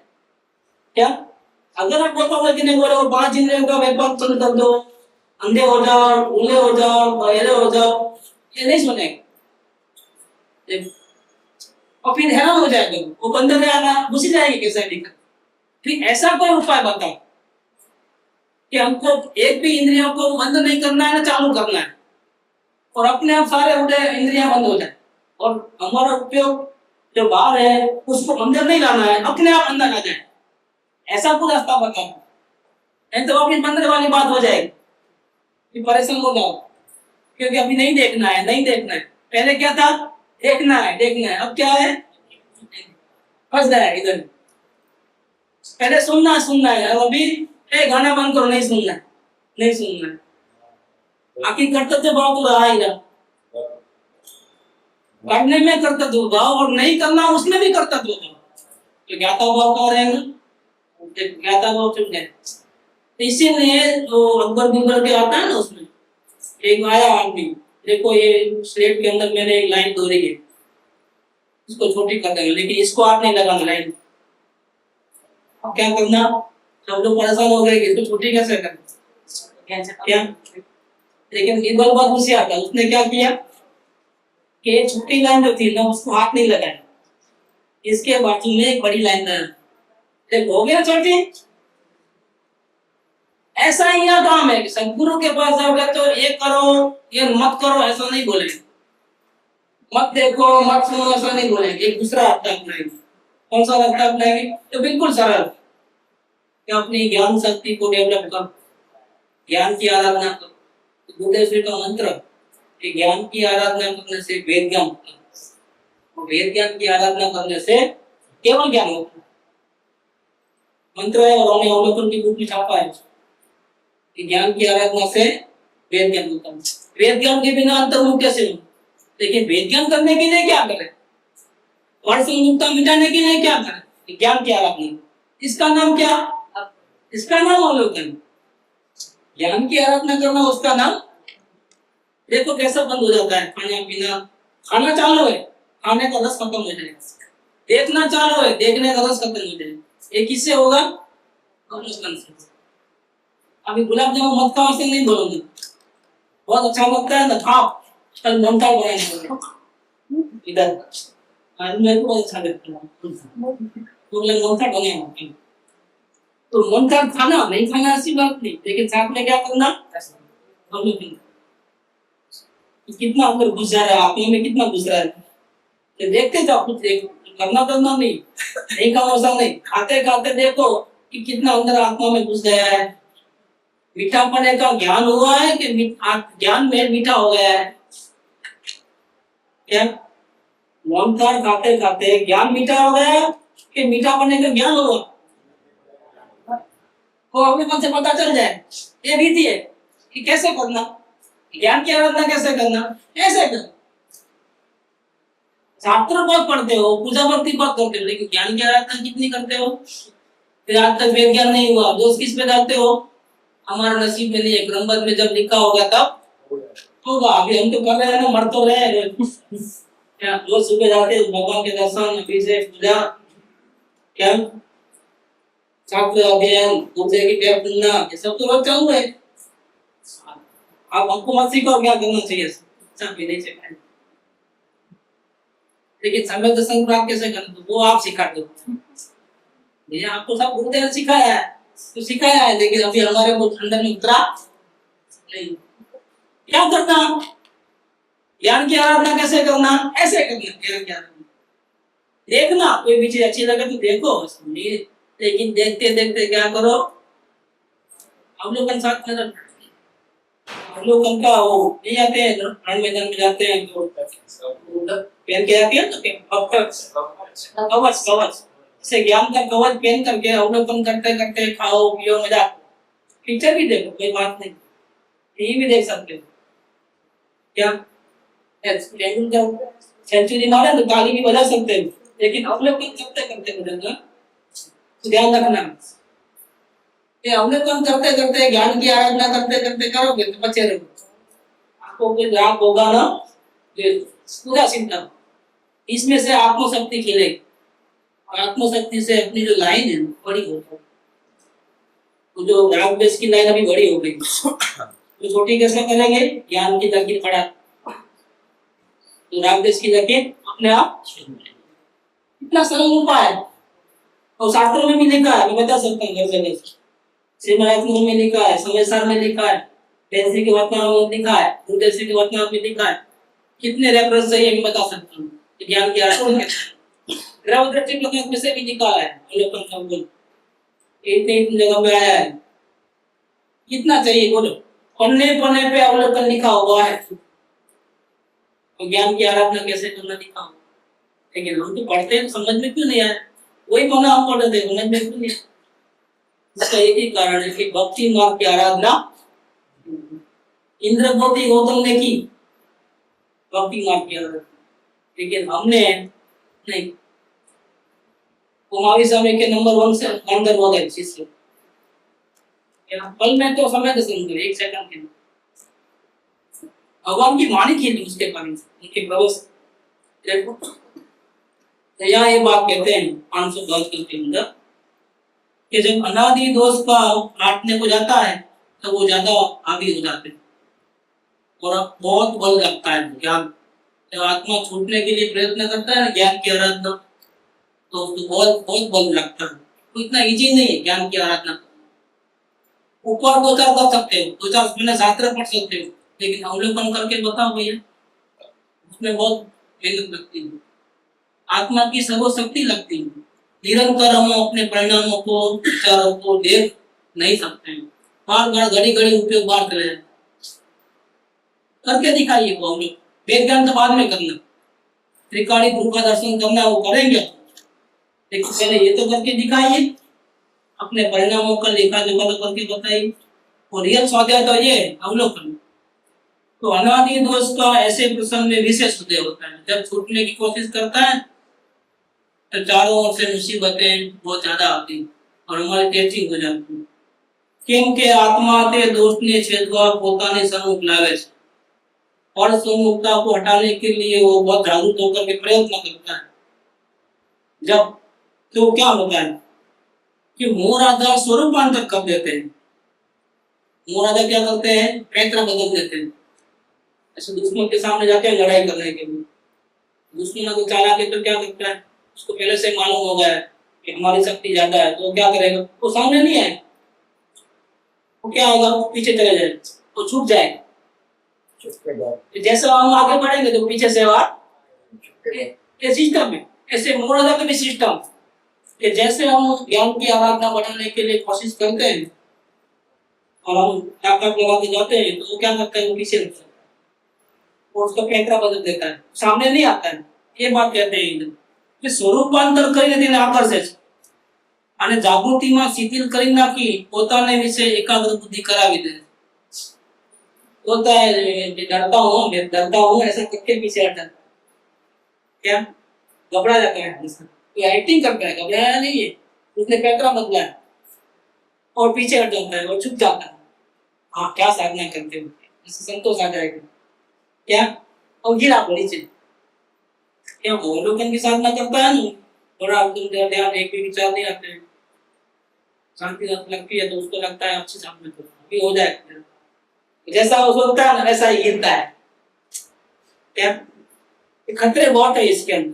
क्या अगर आप बोलोगे कि नहीं बोलो 5 इंद्रियों का व्यापार बंद कर दो, अंधे हो जाओ, उल्ले हो जाओ, बहरे हो जाओ, ये नहीं सुनेगा और फिर हैरान हो जाएगा, वो बंदर में आना घुस जाएगी कैसे दिखा। फिर ऐसा कोई उपाय बताओ कि हमको एक भी इंद्रियों को बंद नहीं करना है ना चालू करना है, और अपने आप सारे उठे इंद्रियां बंद हो जाए, और हमारा उपयोग जो बाहर है उसको अंदर नहीं लाना है, अपने आप अंदर आ जाए, ऐसा कुछ रास्ता बताओ। नहीं तो अपनी बंदर वाली बात हो जाएगी कि परेशान हो जाओ, क्योंकि अभी नहीं देखना है, नहीं देखना है, पहले क्या था देखना है देखना है, अब क्या है फंस जाए इधर, पहले सुनना सुनना है, अब अभी गाना बंद करो, नहीं सुनना है, नहीं सुनना है। आखिर कर्तव्य भाव तो रहा ही रहा, करने में कर्तव्य भाव और नहीं करना उसमें भी कर्तव्य भाव, तो ज्ञाता भाव कहाँ रहेगा, ज्ञाता भाव चुप गए। इसीलिए जो अकबर बिगड़ के आता है ना उसमें एक आया आदमी, देखो ये स्लेट के अंदर मैंने एक लाइन दौड़ी है, इसको छोटी कर देंगे लेकिन इसको आप नहीं लगाना लाइन, अब क्या करना, सब लोग परेशान हो गए कि इसको छोटी कैसे करें क्या, लेकिन एक बात उसे आता, उसने क्या किया कि छोटी लाइन जो थी ना उसको हाथ नहीं लगाया, इसके बाजू में एक बड़ी लाइन लगाया, देखो हो गया छोटी। ऐसा ही यह काम है कि सदगुरु के पास जाओगे तो ये करो ये मत करो ऐसा नहीं बोलेंगे, मत देखो मत सुनो ऐसा नहीं बोलेंगे, एक दूसरा रास्ता अपनाएंगे। कौन सा रास्ता अपनाएंगे, तो बिल्कुल सरल कि अपनी ज्ञान शक्ति को डेवलप करो, ज्ञान की आराधना करो। तो बुद्धेश्वरी का मंत्र कि ज्ञान की आराधना करने से वेद ज्ञान होता है, वेद ज्ञान की आराधना करने से केवल ज्ञान होता है। मंत्र है और हमने अवलोकन की बुक में छापा है कि ज्ञान की आराधना से वेद ज्ञान होता है। वेद ज्ञान के बिना अंतर्मुख कैसे हो, लेकिन वेद ज्ञान करने के लिए क्या करें, वर्षमुक्ता मिटाने के लिए क्या करें, ज्ञान की आराधना, इसका नाम क्या, इसका नाम अवलोकन। ज्ञान की आराधना करना उसका नाम, देखो कैसा बंद हो जाता है, खाना पीना, खाना चालू है खाने का रस खत्म हो जाएगा, देखना चालू है देखने का रस खत्म हो जाएगा, ये किससे होगा, अवलोकन से। अभी गुलाब जामुन मत खाओ ऐसे नहीं बोलूंगा, बहुत अच्छा लगता है ना खाओ, कल मोहनथाल बनाएंगे इधर, आज मेरे को बहुत अच्छा लगता है तो मैं मोहनथाल बनाएंगे, तो मोहनथाल खाना नहीं खाना ऐसी बात नहीं, लेकिन साथ में क्या करना, अवलोकन कितना अंदर घुस जा रहा है, आत्मा में कितना घुस रहा है, तो देखते जाओ, कुछ देखो करना नहीं का मौसम नहीं, खाते खाते देखो कि कितना अंदर आत्मा में घुस गया है। मीठापने का ज्ञान हुआ है कि ज्ञान में मीठा हो गया है क्या? ओंकार खाते खाते ज्ञान मीठा हो गया कि मीठा बनने का ज्ञान हुआ? वो अपने मन से पता चल जाए। ये विधि है कि कैसे करना, ज्ञान की आराधना कैसे करना, ऐसे करना। शास्त्र बहुत पढ़ते हो, पूजा भक्ति बहुत करते हो, लेकिन ज्ञान की आराधना कितनी करते हो? फिर आज तक वेद ज्ञान नहीं हुआ, दोष किस पे डालते हो? हमारा नसीब में नहीं है, क्रमबद्ध में जब लिखा होगा तब होगा। अभी हम तो कर रहे हैं ना, मर तो रहे हैं। क्या रोज सुबह जाते भगवान के दर्शन, अभिषेक, पूजा, क्या शास्त्र अध्ययन, दूसरे की टेप सुनना, ये सब तो रोज चालू है। आप हमको मत सिखाओ क्या करना चाहिए, सब भी नहीं सिखाए। लेकिन समय दर्शन प्राप्त कैसे करना, तो वो आप सिखा दो। ये आपको सब गुरुदेव ने सिखाया है, तो सिखाया है, लेकिन अभी हमारे को अंदर में उतरा नहीं। क्या करना, ज्ञान की आराधना कैसे करना, ऐसे करना। ज्ञान की आराधना देखना, कोई भी चीज अच्छी लगे तो देखो, लेकिन देखते देखते क्या करो, अवलोकन साथ में अवलोकन का वो नहीं आते हैं, रण मैदान में जाते हैं तो पहन के आती है तो कवच कवच से ज्ञान का कवच पहन करके अवलोकन करते करते खाओ पियो मजा। पिक्चर भी देखो, कोई बात नहीं, टीवी भी देख सकते हो क्या, सेंचुरी मारे तो ताली भी बजा सकते हो, लेकिन अवलोकन करते करते बजाना। ध्यान रखना, ये अवलोकन करते करते ज्ञान की आराधना करते करते करोगे तो बचे रहोगे, आपको कोई लाभ होगा ना, पूरा चिंता। इसमें से आत्मशक्ति खिलेगी, और आत्मशक्ति से अपनी जो लाइन है बड़ी होगी। तो जो राग देश की लाइन अभी बड़ी हो गई, तो छोटी कैसे करेंगे, ज्ञान की लकीर पड़ा तो राग देश की लकीर अपने आप। इतना सरल उपाय है, और शास्त्रों में भी लिखा है, मैं बता सकता हूँ घर जगह श्रीमद में लिखा है, समयसार में लिखा है, पेंसी के वर्तमान में लिखा है, गुरुदेव के वर्तमान में लिखा है। कितने रेफरेंस है ये मैं बता सकता हूँ। ज्ञान की आराधना ग्रह दृष्टि प्रकाश में से भी लिखा है, अवलोकन का बोल एक जगह पे आया है। कितना चाहिए बोलो, पन्ने पन्ने पे अवलोकन लिखा हुआ है, तो ज्ञान की आराधना कैसे करना लिखा हुआ। लेकिन हम तो पढ़ते हैं, समझ में क्यों नहीं आया, वही पन्ना हम पढ़ते थे, समझ में क्यों नहीं। इसका एक ही कारण है कि भक्ति मार्ग की आराधना इंद्र गौतम ने की, भक्ति मार्ग की आराधना, लेकिन हमने नहीं। कुमारी स्वामी के नंबर 1 से अंदर हो गए शिष्य, पल में तो समय दर्शन करे, एक सेकंड के भगवान की वाणी खेली उसके कारण उनके प्रवेश। तो यहाँ ये बात कहते हैं 510 के अंदर कि जब अनादि दोष का काटने को जाता है तो वो ज्यादा आदि हो जाते हैं और बहुत बल लगता है ज्ञान। जब आत्मा छूटने के लिए प्रयत्न करता है ज्ञान की आराधना, तो उसको बहुत बहुत बल लगता है। तो इतना इजी नहीं है ज्ञान की आराधना। ऊपर 2-4 कर सकते हो, 2-4 महीने शास्त्र पढ़ सकते हो, लेकिन अवलोकन करके बताओ भैया, उसमें बहुत मेहनत लगती है, आत्मा की सर्वशक्ति लगती है। निरंतर हम अपने परिणामों को विचारों को देख नहीं सकते हैं, बार बार घड़ी घड़ी उपयोग बार करें, करके दिखाइए वो। हम लोग वेद ज्ञान तो बाद में करना, त्रिकाणी गुरु का दर्शन करना वो करेंगे, लेकिन पहले ये तो करके दिखाइए, अपने परिणामों का लेखा जोखा करके बताइए। और रियल स्वाध्याय तो ये अवलोकन। तो अनादि दोष का ऐसे प्रसंग में विशेष उदय होता है, जब छूटने की कोशिश करता है तो चारों ओर से मुसीबतें बहुत ज्यादा आती और हमारी टेस्टिंग हो जाती है। केम के आत्मा के दोष ने छेदवा पोताने सम्मुख लावे और सम्मुखता को हटाने के लिए वो बहुत जागरूक होकर के प्रयत्न करता है। जब तो क्या होता है कि मोह राधा स्वरूपांतर कर देते हैं। मोह राधा क्या करते हैं, पैतरा बदल देते हैं, ऐसे दुश्मन के सामने जाते हैं लड़ाई करने के लिए। दुश्मन को चाला के तो क्या करता है, उसको पहले से मालूम हो गया है कि हमारी शक्ति ज्यादा है, तो क्या करेगा, वो सामने नहीं आए, वो क्या होगा, पीछे चले जाए, वो छूट जाएगा। जैसे हम आगे बढ़ेंगे तो पीछे से ये सिस्टम है, ऐसे मोरादा का भी सिस्टम कि जैसे हम ज्ञान की आराधना बढ़ाने के लिए कोशिश करते हैं और हम ताकत लगा के जाते हैं, तो वो क्या करता है, वो पीछे रखता है और उसका पैंतरा बदल देता है, सामने नहीं आता है। ये बात कहते हैं एकदम कि स्वरूपांतर કરીને તેને આકર્ષે છે અને જાગૃતિમાં શિથિલ કરી નાખી પોતાને વિશે એકાગ્ર બુદ્ધિ કરાવી દે होता है। मैं डरता हूँ ऐसा करके पीछे हटा, क्या घबरा जाता है इंसान, ये एक्टिंग करता है, घबराया नहीं है, उसने पैतरा बदला है और पीछे हट जाता है और छुप जाता है। हाँ, क्या साधना करते हो, इससे संतोष आ जाएगा क्या, और गिरा को नीचे, क्या अवलोकन की साधना करता है ना, थोड़ा ध्यान एक भी विचार नहीं आते हैं, शांति लगती है तो उसको लगता है अच्छी साधना करो, अभी हो जाएगा। जैसा वो सोचता है ना वैसा ही गिरता है। क्या खतरे बहुत है इसके अंदर,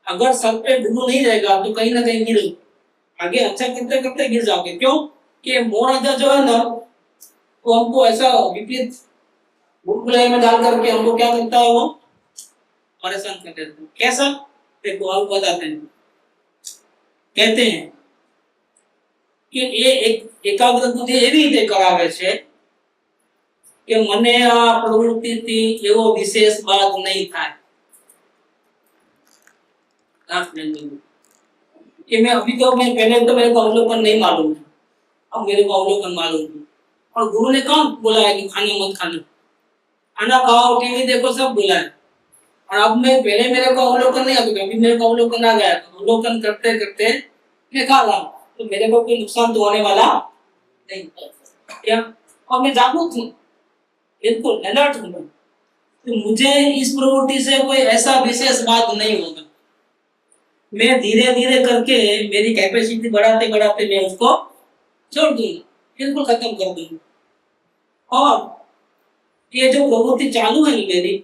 अगर सर पे गुरु नहीं रहेगा तो कहीं ना कहीं गिरो, आगे अच्छा करते करते गिर जाओगे। क्यों कि मोराजा जो है ना वो हमको ऐसा विपरीत भूलभुलैया में डाल करके हमको क्या करता है, वो परेशान कर देता है। कैसा, देखो आप बताते हैं, कहते हैं कि ये एक एकाग्र बुद्धि एवी રીતે કરાવે છે કે મને આ પ્રવૃત્તિથી એવો વિશેષ બાદ નહીં થાય। कि मैं अभी तो मैं पहले तो मेरे को अवलोकन नहीं मालूम था, अब मेरे को अवलोकन मालूम है। और गुरु ने कहाँ बोला है कि खाना मत खाना, खाना खाओ, टीवी देखो, सब बोला है। और अब मैं पहले मेरे को अवलोकन नहीं आता, अभी मेरे को अवलोकन आ गया, तो अवलोकन करते करते मैं खा रहा हूँ, तो मेरे को कोई नुकसान तो होने वाला नहीं। क्या, और मैं जागरूक हूँ, बिल्कुल अलर्ट हूँ, तो मुझे इस प्रवृत्ति से कोई ऐसा विशेष बात नहीं होगा। मैं धीरे धीरे करके मेरी कैपेसिटी बढ़ाते बढ़ाते मैं उसको छोड़ दूंगा, बिल्कुल खत्म कर दूंगा। और ये जो प्रवृत्ति चालू है मेरी,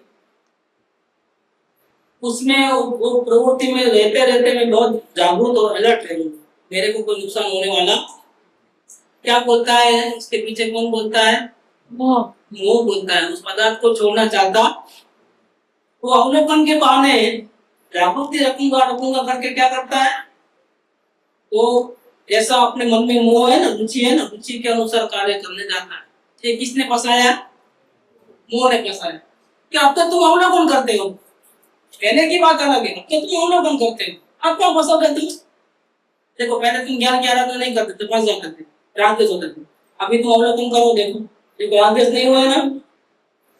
उसमें वो प्रवृत्ति में रहते रहते मैं बहुत जागरूक और अलर्ट रहूंगा, मेरे को कोई नुकसान होने वाला। क्या बोलता है इसके पीछे, कौन बोलता है, मोह बोलता है। उस पदार्थ को छोड़ना चाहता, वो अवलोकन के बहाने जागृति रखूंगा रखूंगा करके क्या करता है, तो जैसा अपने मन में मोह है ना, रुचि है ना, रुचि के अनुसार कार्य करने जाता है। ये किसने फंसाया, मोह ने फंसाया। कि अब तक तुम अवलोकन करते हो, पहले की बात अलग है, अब तक तुम अवलोकन करते हो, अब क्या फंसोगे तुम। देखो पहले तुम ज्ञान की आराधना नहीं करते थे, फंस जाते थे, रागदेश होते थे। अभी तुम अवलोकन करो, देखो देखो रागदेश नहीं हुआ ना,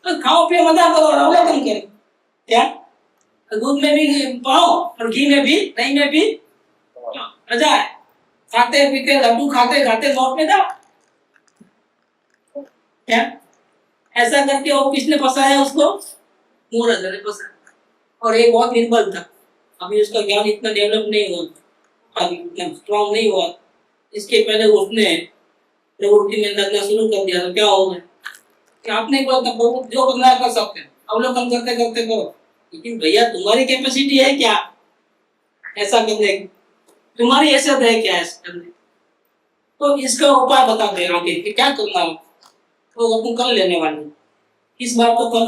तो खाओ पियो मजा करो और अवलोकन करो। क्या, दूध में भी पाओ और घी में भी, दही में भी मजा है, खाते पीते लड्डू खाते खाते मौत में जाओ। क्या, ऐसा करके वो किसने फंसाया उसको, मोराजा ने फंसाया। और ये बहुत निर्बल था, अभी उसका ज्ञान इतना डेवलप नहीं हुआ, अभी इतना स्ट्रॉन्ग नहीं हुआ। इसके पहले उसने प्रवृत्ति में लगना शुरू कर दिया, तो क्या होगा कि आपने बोला था जो करना है कर सकते हैं, अवलोकन करते करते करो, लेकिन भैया तुम्हारी कैपेसिटी है क्या ऐसा करने की, तुम्हारी हैसियत है क्या ऐसा करने। तो इसका उपाय बता दे आगे कि क्या करना है, तो अपन कर लेने वाले। इस बात को कल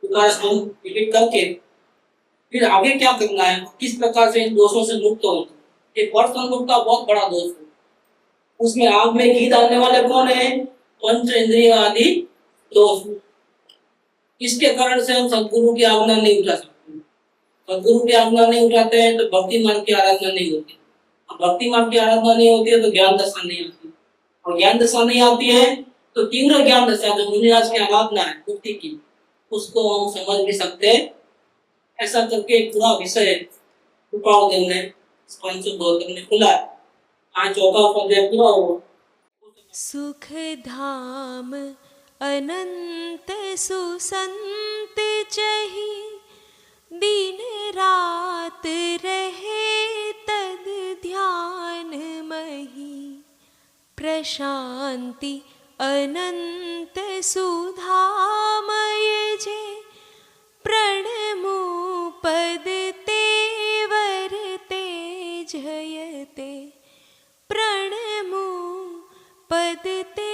थोड़ा रिपीट करके फिर आगे क्या करना है, किस प्रकार से इन दोषों से मुक्त हो। एक वर्ष संयोग का बहुत बड़ा दोष है, उसमें आग में घी डालने वाले कौन है, पंच इंद्रिय आदि दोष। इसके कारण से हम सदगुरु की आज्ञा नहीं उठा सकते, सदगुरु की आज्ञा नहीं उठाते हैं तो भक्ति मार्ग की आराधना नहीं होती, भक्ति मार्ग की आराधना नहीं होती है तो ज्ञान दशा नहीं आती, और ज्ञान दशा नहीं आती है तो तीव्र ज्ञान दशा जो मुनिराज की आराधना है मुक्ति की, उसको हम समझ भी सकते। ऐसा करके पूरा विषय कृपाल देव ने ने खुला, आज चौथा अध्याय पूरा हुआ। सुख धाम अनंत सुसंत चही, दिन रात रहे तद ध्यान मही, प्रशांति अनंत सुधामय जे, प्रणमो पद तेवर ते जयते, प्रणमो पद ते